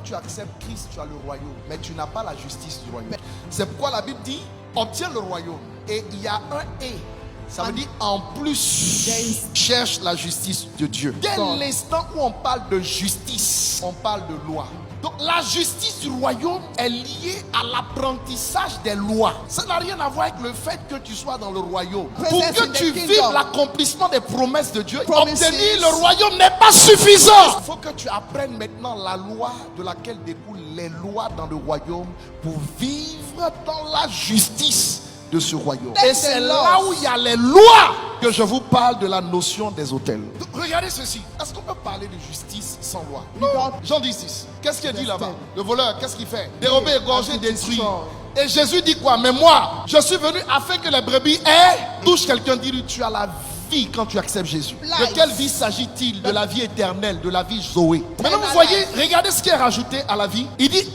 tu acceptes Christ, tu as le royaume, mais tu n'as pas la justice du royaume. C'est pourquoi la Bible dit, obtiens le royaume. Et il y a un et. Ça veut dire en plus, cherche la justice de Dieu. Dès l'instant où on parle de justice, on parle de loi. Donc la justice du royaume est liée à l'apprentissage des lois. Ça n'a rien à voir avec le fait que tu sois dans le royaume. Pour que tu vives l'accomplissement des promesses de Dieu, obtenir le royaume n'est pas suffisant. Il faut que tu apprennes maintenant la loi de laquelle découlent les lois dans le royaume pour vivre dans la justice de ce royaume. Et c'est là où il y a les lois que je vous parle de la notion des autels. Donc, regardez ceci. Est-ce qu'on peut parler de justice sans loi? Non. Jean 10:6. Qu'est-ce qu'il dit là-bas? Le voleur, qu'est-ce qu'il fait? Dérober, égorger, détruire. Et Jésus dit quoi? Mais moi, je suis venu afin que les brebis aient. Touche quelqu'un, dit-lui, tu as la vie quand tu acceptes Jésus. De quelle vie s'agit-il? De la vie éternelle, de la vie Zoé. Maintenant vous voyez, regardez ce qui est rajouté à la vie. Il dit,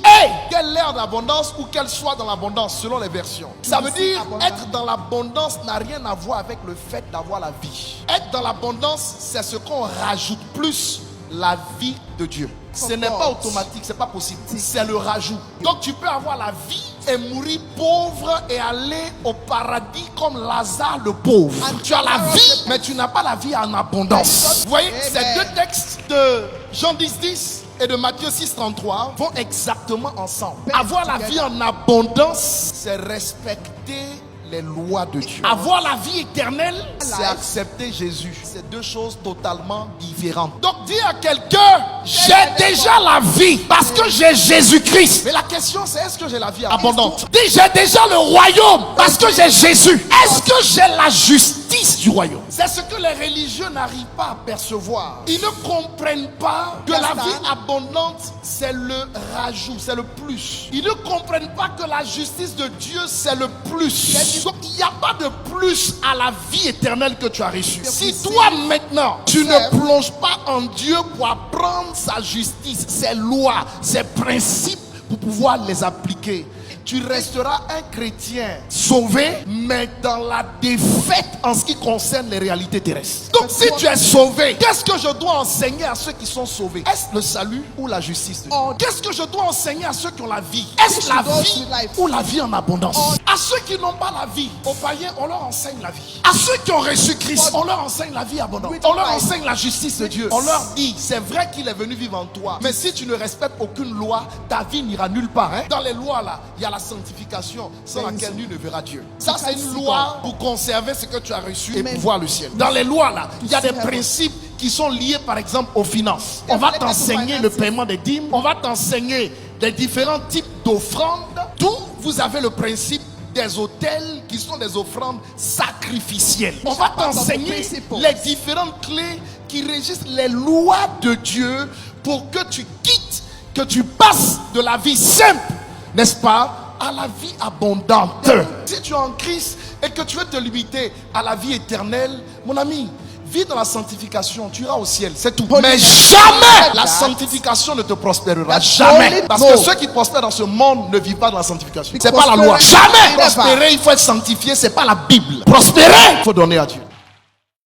qu'elle l'ait en abondance ou qu'elle soit dans l'abondance selon les versions. Ça veut dire, être dans l'abondance n'a rien à voir avec le fait d'avoir la vie. Être dans l'abondance, c'est ce qu'on rajoute plus la vie de Dieu. Ce n'est pas automatique, c'est pas possible. C'est le rajout. Donc tu peux avoir la vie et mourir pauvre et aller au paradis comme Lazare le pauvre. Tu as la vie, mais tu n'as pas la vie en abondance. Vous voyez, ces deux textes de Jean 10:10 et de Matthieu 6:33 vont exactement ensemble. Avoir la vie en abondance, c'est respecter les lois de Dieu. Avoir la vie éternelle, c'est accepter Jésus. C'est deux choses totalement différentes. Donc dis à quelqu'un, j'ai déjà la vie parce que j'ai Jésus-Christ. Mais la question c'est, est-ce que j'ai la vie abondante? Dis, j'ai déjà le royaume parce que j'ai Jésus. Est-ce que j'ai la justice du royaume? C'est ce que les religieux n'arrivent pas à percevoir. Ils ne comprennent pas que la vie abondante, c'est le rajout, c'est le plus. Ils ne comprennent pas que la justice de Dieu, c'est le plus. Donc il n'y a pas de plus à la vie éternelle que tu as reçue. Si toi maintenant tu ne plonges pas en Dieu pour apprendre sa justice, ses lois, ses principes pour pouvoir les appliquer, tu resteras un chrétien sauvé, mais dans la défaite en ce qui concerne les réalités terrestres. Donc si tu es sauvé, qu'est-ce que je dois enseigner à ceux qui sont sauvés? Est-ce le salut ou la justice de Dieu? Qu'est-ce que je dois enseigner à ceux qui ont la vie? Est-ce la vie ou la vie en abondance? À ceux qui n'ont pas la vie, aux païens, on leur enseigne la vie. À ceux qui ont reçu Christ, on leur enseigne la vie abondante. On leur enseigne la justice de Dieu. On leur dit, c'est vrai qu'il est venu vivre en toi, mais si tu ne respectes aucune loi, ta vie n'ira nulle part. Dans les lois là, il y a la sanctification sans laquelle nul ne verra Dieu. Ça c'est une loi pour conserver ce que tu as reçu et pour voir le ciel. Dans les lois là, il y a des principes qui sont liés par exemple aux finances. On va t'enseigner le paiement des dîmes, on va t'enseigner les différents types d'offrandes. D'où vous avez le principe des autels qui sont des offrandes sacrificielles. On va t'enseigner les différentes clés qui régissent les lois de Dieu pour que tu quittes, que tu passes de la vie simple, n'est-ce pas, à la vie abondante. Si tu es en Christ et que tu veux te limiter à la vie éternelle, mon ami, vis dans la sanctification, tu iras au ciel, c'est tout. Mais jamais la sanctification ne te prospérera. Jamais. Parce que ceux qui prospèrent dans ce monde ne vivent pas dans la sanctification. C'est pas la loi. Jamais. Prospérer, il faut être sanctifié, c'est pas la Bible. Prospérer, il faut donner à Dieu.